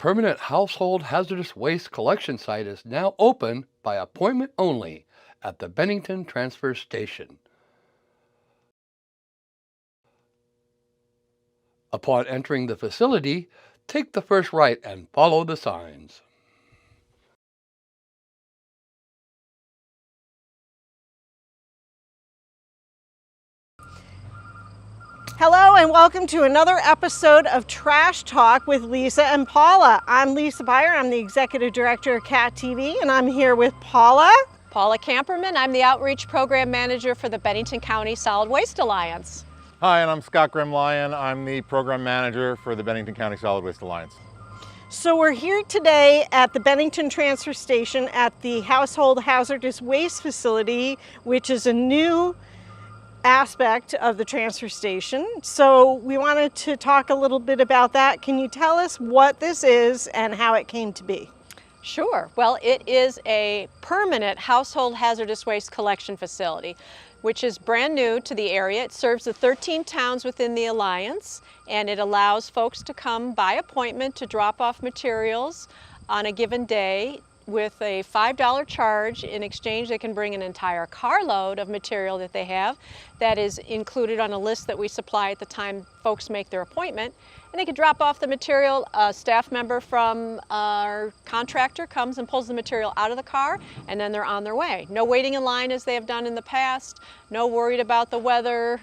permanent household hazardous waste collection site is now open by appointment only at the Bennington Transfer Station. Upon entering the facility, take the first right and follow the signs. Hello and welcome to another episode of Trash Talk with Lisa and Paula. I'm Lisa Byer, I'm the Executive Director of CAT-TV, and I'm here with Paula. Paula Kamperman, I'm the Outreach Program Manager for the Bennington County Solid Waste Alliance. Hi, and I'm Scott Grimm-Lyon. I'm the Program Manager for the Bennington County Solid Waste Alliance. So we're here today at the Bennington Transfer Station at the Household Hazardous Waste facility, which is a new aspect of the transfer station. So we wanted to talk a little bit about that. Can you tell us what this is and how it came to be? Sure. Well, it is a permanent household hazardous waste collection facility, which is brand new to the area. It serves the 13 towns within the Alliance, and it allows folks to come by appointment to drop off materials on a given day with a $5 charge. In exchange, they can bring an entire carload of material that they have that is included on a list that we supply at the time folks make their appointment. And they can drop off the material. A staff member from our contractor comes and pulls the material out of the car, and then they're on their way. No waiting in line as they have done in the past, no worried about the weather,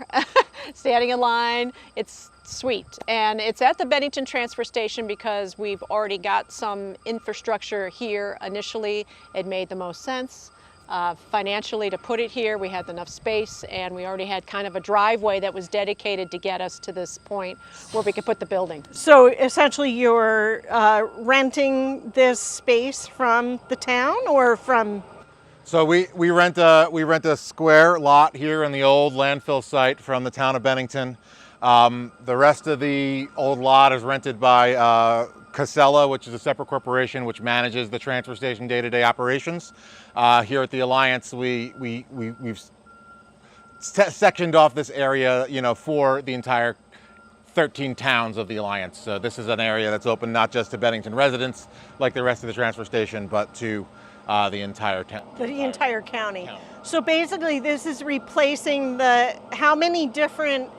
standing in line. It's sweet. And it's at the Bennington Transfer Station because we've already got some infrastructure here. Initially, it made the most sense financially to put it here. We had enough space, and we already had kind of a driveway that was dedicated to get us to this point where we could put the building. So essentially you're renting this space from the town or from? So we rent a square lot here in the old landfill site from the town of Bennington. The rest of the old lot is rented by Casella, which is a separate corporation which manages the transfer station day-to-day operations. Here at the Alliance, we've sectioned off this area, for the entire 13 towns of the Alliance. So this is an area that's open not just to Bennington residents, like the rest of the transfer station, but to the entire town. The entire county. So basically, this is replacing how many different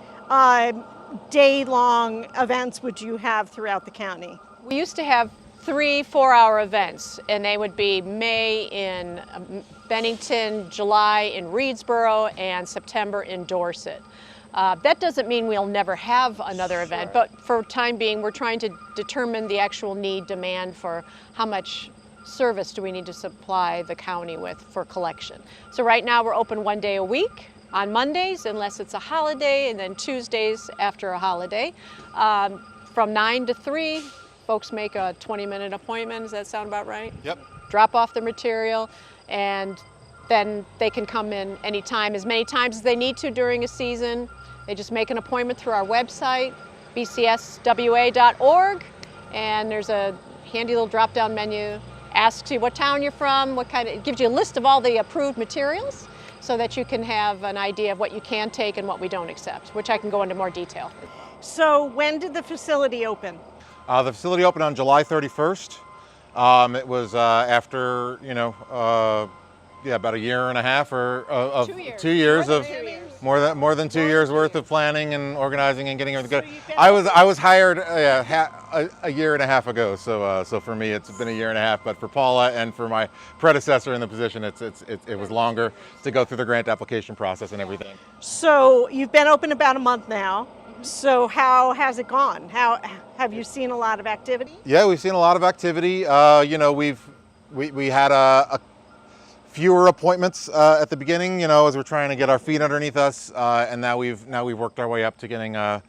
day-long events would you have throughout the county? We used to have 3 4-hour events, and they would be May in Bennington, July in Reedsboro, and September in Dorset. That doesn't mean we'll never have another event, but for time being, we're trying to determine the actual demand for how much service do we need to supply the county with for collection. So right now we're open 1 day a week on Mondays, unless it's a holiday, and then Tuesdays after a holiday. From 9 to 3, folks make a 20-minute appointment. Does that sound about right? Yep. Drop off their material, and then they can come in anytime, as many times as they need to during a season. They just make an appointment through our website, bcswa.org, and there's a handy little drop-down menu. Asks you what town you're from, it gives you a list of all the approved materials so that you can have an idea of what you can take and what we don't accept, which I can go into more detail. So when did the facility open? The facility opened on July 31st. It was after, about a year and a half of 2 years of more than 2 years worth of planning and organizing and getting everything good. I was hired a year and a half ago, so for me it's been a year and a half. But for Paula and for my predecessor in the position, it was longer to go through the grant application process and everything. So you've been open about a month now. So how has it gone? How have you seen a lot of activity? Yeah, we've seen a lot of activity. We had a fewer appointments at the beginning, as we're trying to get our feet underneath us, and now we've worked our way up to getting a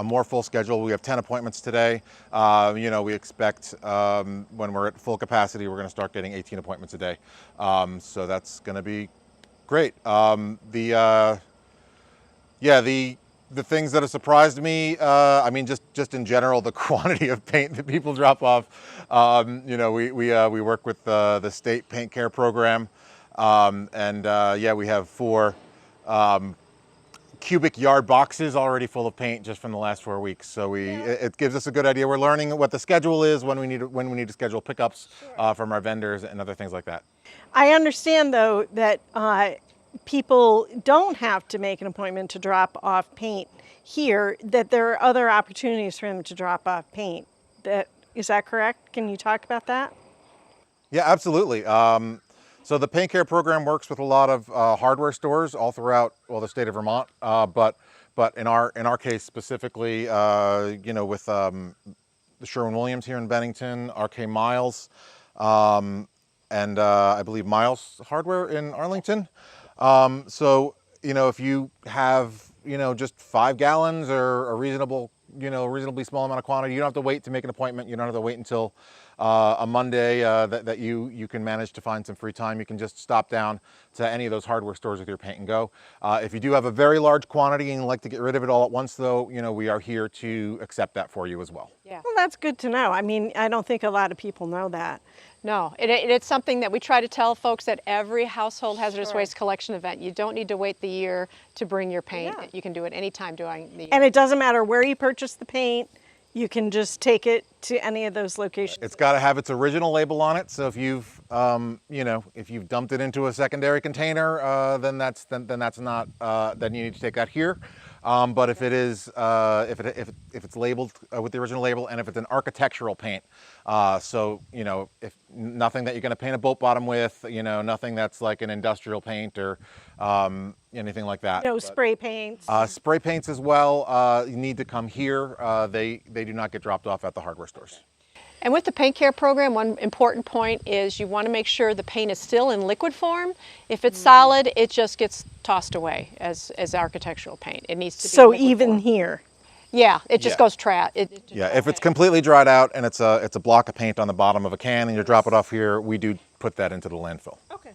more full schedule. We have 10 appointments today. We expect when we're at full capacity, we're going to start getting 18 appointments a day. So that's going to be great. The things that have surprised me, just in general, the quantity of paint that people drop off. We work with the state paint care program, we have 4 cubic yard boxes already full of paint just from the last 4 weeks. So it gives us a good idea. We're learning what the schedule is, when we need to schedule pickups from our vendors and other things like that. I understand though that people don't have to make an appointment to drop off paint here, that there are other opportunities for them to drop off paint. Is that correct? Can you talk about that? Yeah, absolutely. So the paint care program works with a lot of hardware stores all throughout, well, the state of Vermont. But in our case specifically, you know, with the Sherwin-Williams here in Bennington, RK Miles, and I believe Miles Hardware in Arlington. So, you know, if you have, you know, just 5 gallons or a reasonably small amount of quantity, you don't have to wait to make an appointment. You don't have to wait until a Monday that you can manage to find some free time. You can just stop down to any of those hardware stores with your paint and go. If you do have a very large quantity and you like to get rid of it all at once, though, you know, we are here to accept that for you as well. Yeah. Well, that's good to know. I mean, I don't think a lot of people know that. No, it's something that we try to tell folks at every household hazardous waste collection event. You don't need to wait the year to bring your paint. Yeah. You can do it anytime during the year. And it doesn't matter where you purchase the paint, you can just take it to any of those locations. It's got to have its original label on it. So if you've, you know, if you've dumped it into a secondary container, then that's not. Then you need to take that here. But if it is, if it's labeled with the original label, and if it's an architectural paint, so you know, if nothing that you're going to paint a boat bottom with, you know, nothing that's like an industrial paint or anything like that. No spray paints. Spray paints as well. You need to come here. They do not get dropped off at the hardware stores. And with the paint care program, one important point is you want to make sure the paint is still in liquid form. If it's solid, it just gets tossed away as architectural paint. It needs to be So liquid even form. here. Yeah, it just goes trash. Yeah, if it's completely dried out and it's a block of paint on the bottom of a can and you drop it off here, we do put that into the landfill. Okay.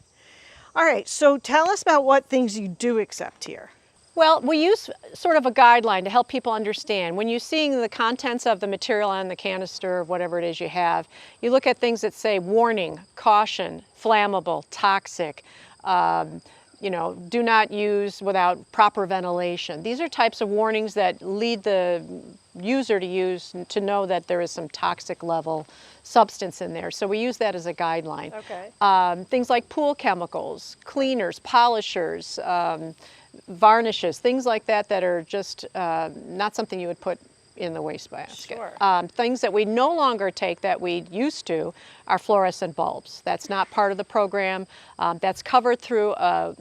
All right, so tell us about what things you do accept here. Well, we use sort of a guideline to help people understand. When you're seeing the contents of the material on the canister, or whatever it is you have, you look at things that say warning, caution, flammable, toxic, you know, do not use without proper ventilation. These are types of warnings that lead the user to know that there is some toxic level substance in there. So we use that as a guideline. Okay. Things like pool chemicals, cleaners, polishers, varnishes, things like that that are just not something you would put in the wastebasket. Sure. Things that we no longer take that we used to are fluorescent bulbs. That's not part of the program. That's covered through a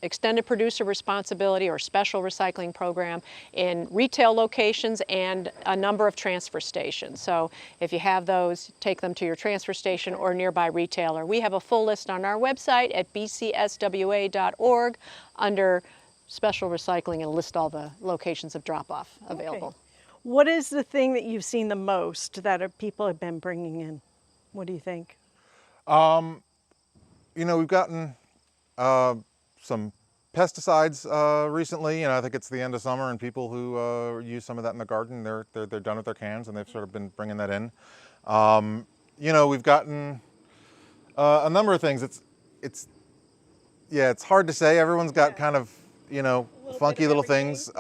extended producer responsibility or special recycling program in retail locations and a number of transfer stations. So if you have those, take them to your transfer station or nearby retailer. We have a full list on our website at bcswa.org under special recycling and list all the locations of drop-off available. Okay. What is the thing that you've seen the most that people have been bringing in? What do you think? You know, we've gotten some pesticides recently. You know, I think it's the end of summer, and people who use some of that in the garden, they're done with their cans, and they've sort of been bringing that in. You know, we've gotten a number of things. It's hard to say. Everyone's got kind of, you know, funky little things.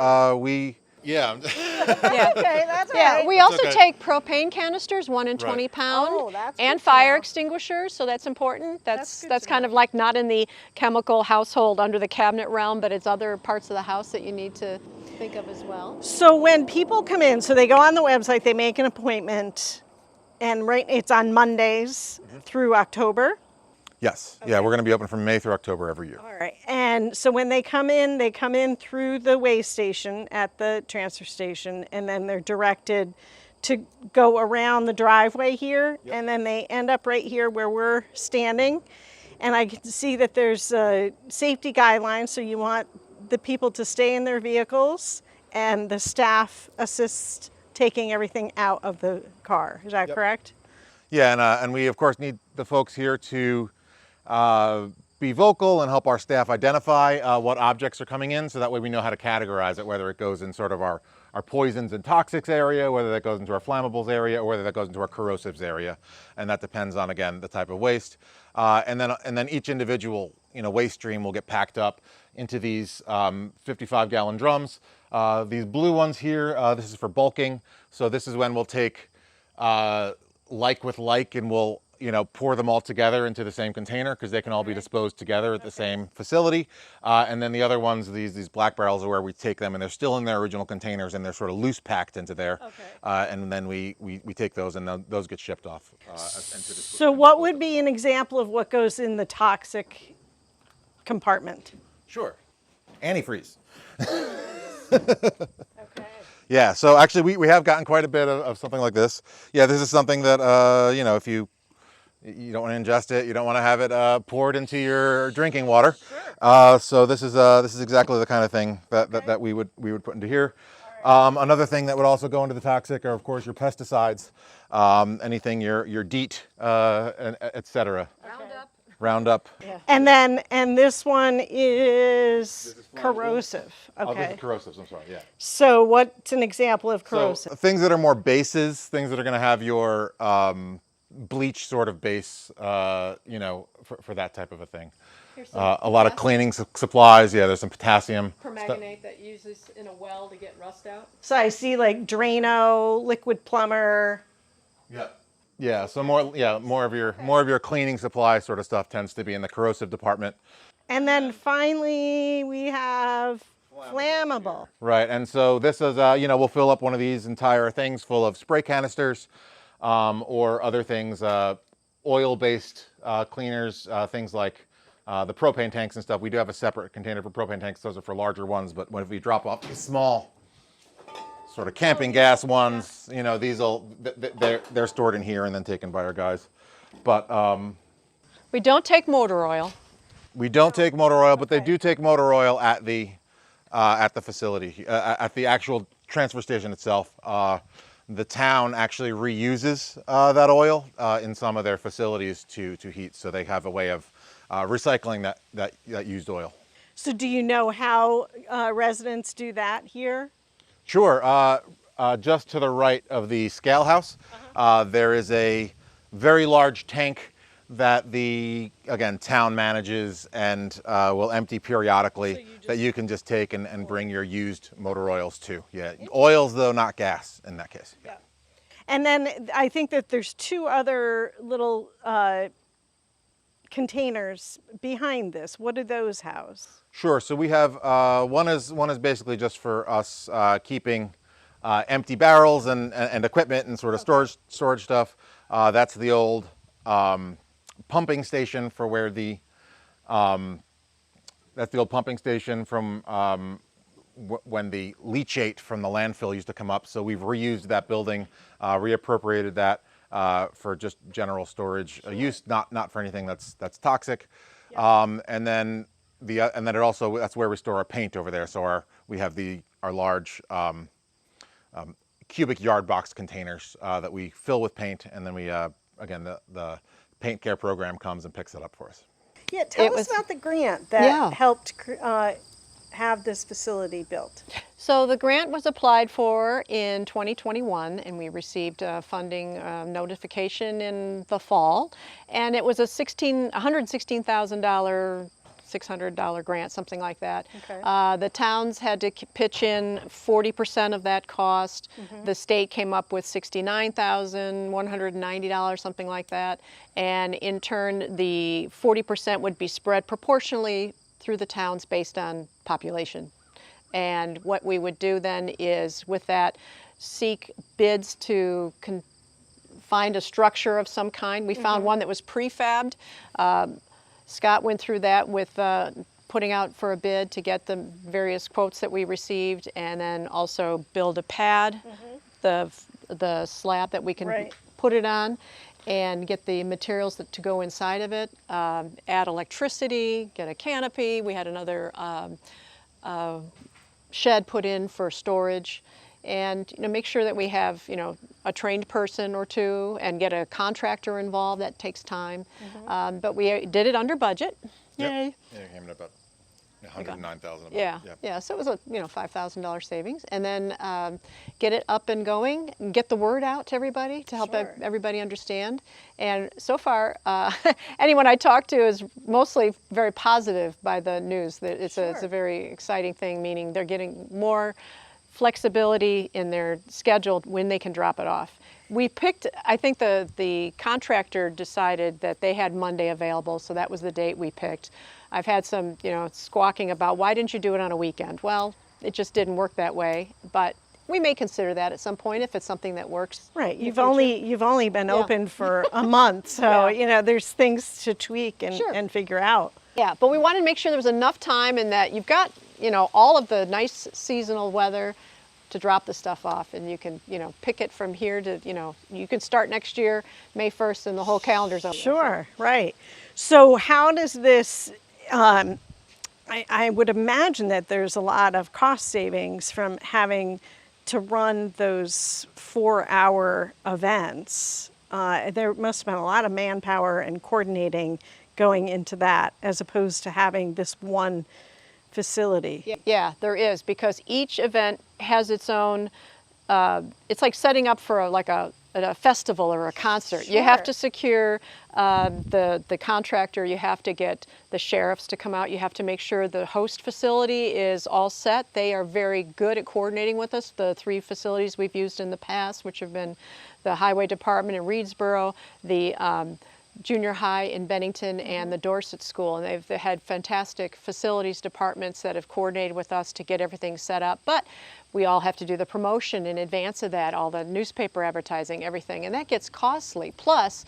Yeah. Okay, that's all right. We also take propane canisters, 1 and 20 pound, Oh, that's good and to fire know. extinguishers, so that's important. That's good That's to kind know. of like not in the chemical household under the cabinet realm, but it's other parts of the house that you need to think of as well. So when people come in, so they go on the website, they make an appointment, and it's on Mondays through October. Yes. Yeah, we're going to be open from May through October every year. All right. And so when they come in through the waste station at the transfer station, and then they're directed to go around the driveway here, and then they end up right here where we're standing. And I can see that there's safety guidelines, so you want the people to stay in their vehicles, and the staff assist taking everything out of the car. Is that correct? Yeah, and we of course need the folks here to be vocal and help our staff identify what objects are coming in, so that way we know how to categorize it, whether it goes in sort of our poisons and toxics area, whether that goes into our flammables area, or whether that goes into our corrosives area. And that depends on, again, the type of waste. And then each individual waste stream will get packed up into these 55-gallon drums. These blue ones here, this is for bulking. So this is when we'll take like with like, and we'll pour them all together into the same container, because they can all be disposed together at the same facility. And then the other ones, these black barrels, are where we take them, and they're still in their original containers, and they're sort of loose packed into there. And then we take those, and those get shipped off. So what would be an example of what goes in the toxic compartment? Sure. Antifreeze. Yeah, so actually we have gotten quite a bit of something like this. Yeah, this is something that, if you don't want to ingest it, you don't want to have it poured into your drinking water. Sure. So this is exactly the kind of thing that we would put into here. Right. Another thing that would also go into the toxic are, of course, your pesticides, anything, your DEET, et cetera. Roundup. Yeah. And this one is corrosive. Okay. Oh, this is corrosives, I'm sorry, yeah. So what's an example of corrosive? So things that are more bases, things that are going to have your bleach sort of base, for that type of a thing. A lot of cleaning supplies, yeah, there's some potassium. Permanganate that uses in a well to get rust out. So I see like Drano, liquid plumber. Yeah. Yeah, so more of your cleaning supply sort of stuff tends to be in the corrosive department. And then finally we have flammable. Right, and so this is we'll fill up one of these entire things full of spray canisters, or other things, oil-based cleaners, things like the propane tanks and stuff. We do have a separate container for propane tanks. Those are for larger ones, but if we drop off these small sort of camping gas ones, they're stored in here and then taken by our guys. But we don't take motor oil. We don't take motor oil, but they do take motor oil at the facility, at the actual transfer station itself. The town actually reuses that oil in some of their facilities to heat, so they have a way of recycling that used oil. So do you know how residents do that here? Sure. Just to the right of the scale house, there is a very large tank that the town manages and will empty periodically, that you can just take and bring your used motor oils to. Yeah, oils though, not gas in that case. Yeah. And then I think that there's two other little containers behind this. What do those house? Sure. So we have one is basically just for us keeping empty barrels and equipment and sort of storage stuff. That's the old pumping station for where that's the old pumping station from when the leachate from the landfill used to come up. So we've reused that building, reappropriated that for just general storage use, not for anything that's toxic. Yep. And then it also, that's where we store our paint over there. So we have our large cubic yard box containers that we fill with paint, and then we the paint care program comes and picks it up for us. Yeah, tell us about the grant that helped have this facility built. So the grant was applied for in 2021, and we received funding notification in the fall, and it was a $116,000 $600 grant, something like that. Okay. The towns had to pitch in 40% of that cost. Mm-hmm. The state came up with $69,190, something like that. And in turn, the 40% would be spread proportionally through the towns based on population. And what we would do then is, with that, seek bids to find a structure of some kind. We found one that was prefabbed. Scott went through that with putting out for a bid to get the various quotes that we received, and then also build a pad, the slab that we can put it on, and get the materials to go inside of it, add electricity, get a canopy. We had another shed put in for storage, and make sure that we have a trained person or two, and get a contractor involved. That takes time, but we did it under budget. Yay! Yeah, it came in about $109,000. Yeah. So it was a $5,000 savings, and then get it up and going, and get the word out to everybody to help everybody understand. And so far, anyone I talk to is mostly very positive by the news. That it's a very exciting thing, meaning they're getting more flexibility in their schedule when they can drop it off. We picked, I think the contractor decided that they had Monday available, so that was the date we picked. I've had some, squawking about why didn't you do it on a weekend? Well, it just didn't work that way, but we may consider that at some point if it's something that works. Right. You've only been open for a month, so there's things to tweak and figure out. Yeah, but we wanted to make sure there was enough time and that you've got, all of the nice seasonal weather to drop the stuff off, and you can, pick it from here to, you can start next year, May 1st, and the whole calendar's open. Sure, right. So how does this, I would imagine that there's a lot of cost savings from having to run those 4-hour events. There must have been a lot of manpower and coordinating going into that, as opposed to having this one facility. Yeah, there is, because each event has its own, it's like setting up for a festival or a concert. You have to secure the contractor, you have to get the sheriffs to come out, you have to make sure the host facility is all set. They are very good at coordinating with us. The 3 facilities we've used in the past, which have been the Highway Department in Reedsboro, the junior high in Bennington, and the Dorset School, and they've had fantastic facilities departments that have coordinated with us to get everything set up. But we all have to do the promotion in advance of that, all the newspaper advertising, everything, and that gets costly. Plus,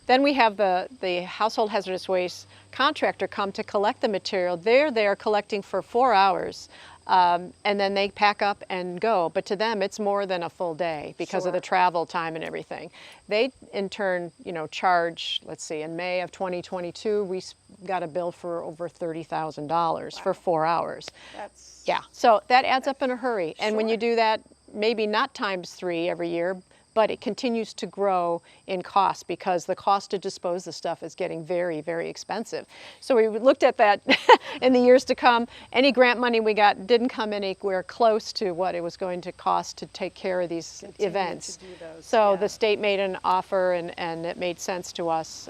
then we have the Household Hazardous Waste contractor come to collect the material. They're there collecting for 4 hours. And then they pack up and go. But to them, it's more than a full day because of the travel time and everything. They, in turn, charge, let's see, in May of 2022, we got a bill for over $30,000 for 4 hours. So that adds up in a hurry. And when you do that, maybe not times 3 every year, but it continues to grow in cost because the cost to dispose the stuff is getting very, very expensive. So we looked at that in the years to come. Any grant money we got didn't come anywhere close to what it was going to cost to take care of these events. So the state made an offer, and it made sense to us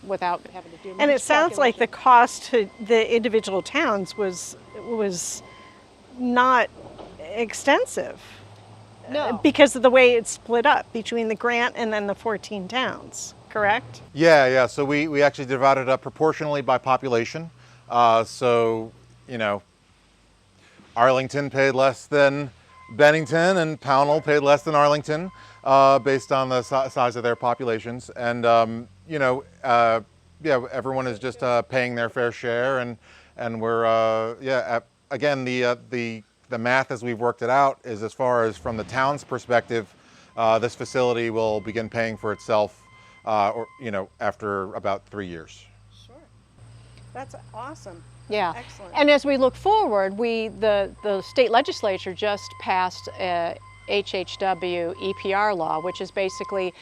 without having to do much. And it sounds like the cost to the individual towns was not extensive. No. Because of the way it's split up between the grant and then the 14 towns, correct? Yeah. So we actually divided it up proportionally by population. So, Arlington paid less than Bennington, and Pownell paid less than Arlington, based on the size of their populations. And, everyone is just paying their fair share. And we're, again, the math as we've worked it out is, as far as from the town's perspective, this facility will begin paying for itself, after about 3 years. Sure. That's awesome. Yeah. Excellent. And as we look forward, the state legislature just passed a HHW EPR law, which is basically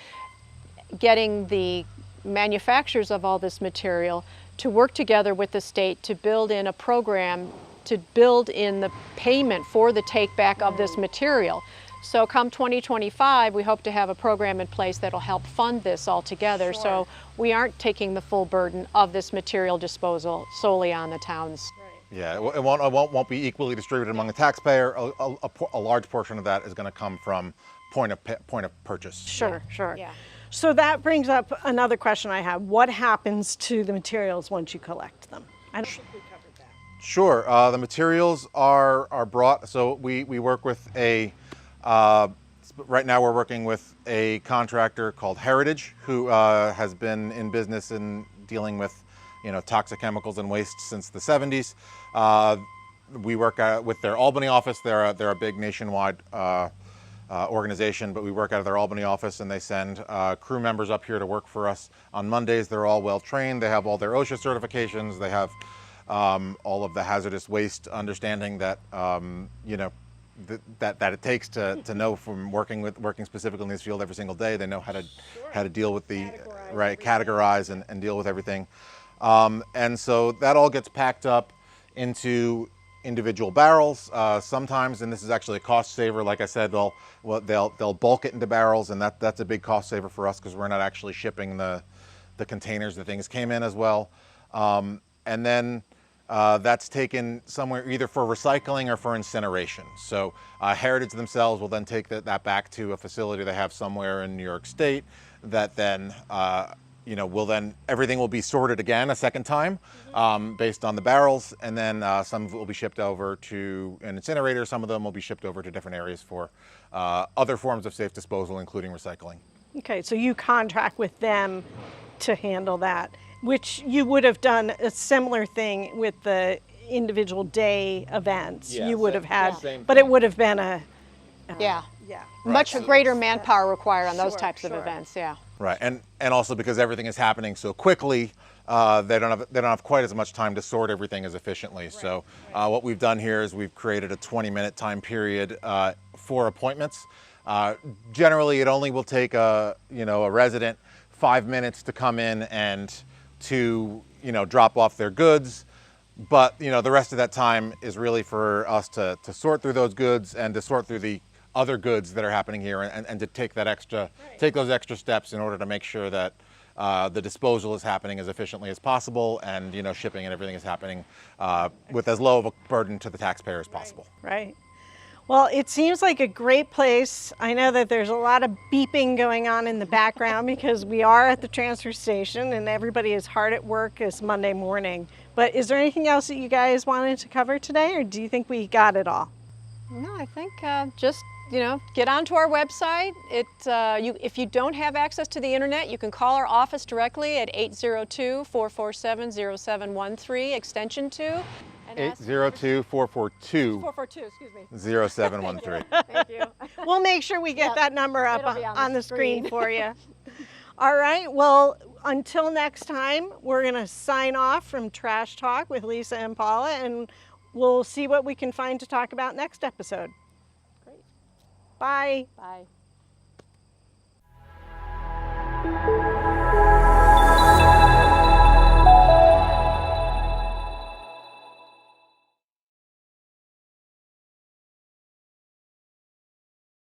getting the manufacturers of all this material to work together with the state to build in a program to build in the payment for the take back of this material. So come 2025, we hope to have a program in place that'll help fund this all together. Sure. So we aren't taking the full burden of this material disposal solely on the towns. Right. Yeah, it won't be equally distributed among the taxpayer. A large portion of that is going to come from point of purchase. Sure. Yeah. So that brings up another question I have. What happens to the materials once you collect them? I don't think we covered that. Sure. The materials are brought. So we work with right now we're working with a contractor called Heritage, who has been in business in dealing with toxic chemicals and waste since the 70s. We work with their Albany office. They're a big nationwide organization, but we work out of their Albany office, and they send crew members up here to work for us on Mondays. They're all well trained. They have all their OSHA certifications. They have all of the hazardous waste understanding that that it takes to know from working specifically in this field every single day. They know how to deal with the categorize and deal with everything. And so that all gets packed up into individual barrels. Sometimes, and this is actually a cost saver, like I said, they'll bulk it into barrels, and that's a big cost saver for us because we're not actually shipping the containers the things came in as well. And then that's taken somewhere either for recycling or for incineration. So Heritage themselves will then take that back to a facility they have somewhere in New York State that then everything will be sorted again a second time based on the barrels, and then some of it will be shipped over to an incinerator. Some of them will be shipped over to different areas for other forms of safe disposal, including recycling. Okay, so you contract with them to handle that, which you would have done a similar thing with the individual day events. Yeah, you would have had, same but thing. it would have been a Yeah. yeah. Much greater manpower required on those Sure, types of sure. events, yeah. Right, and also because everything is happening so quickly, they don't have quite as much time to sort everything as efficiently. So what we've done here is we've created a 20-minute time period for appointments. Generally, it only will take a resident 5 minutes to come in and to drop off their goods. But the rest of that time is really for us to sort through those goods and to sort through the other goods that are happening here, and to take those extra steps in order to make sure that the disposal is happening as efficiently as possible, and shipping and everything is happening with as low of a burden to the taxpayer as possible. Right. Well, it seems like a great place. I know that there's a lot of beeping going on in the background because we are at the transfer station and everybody is hard at work this Monday morning. But is there anything else that you guys wanted to cover today, or do you think we got it all? No, I think just get onto our website. If you don't have access to the internet, you can call our office directly at 802-447-0713, extension 2. 802-442-0713. 442, excuse me. Thank you. We'll make sure we get Yeah, that number up it'll be on the screen screen. for you. All right, well, until next time, we're going to sign off from Trash Talk with Lisa and Paula, and we'll see what we can find to talk about next episode. Great. Bye. Bye.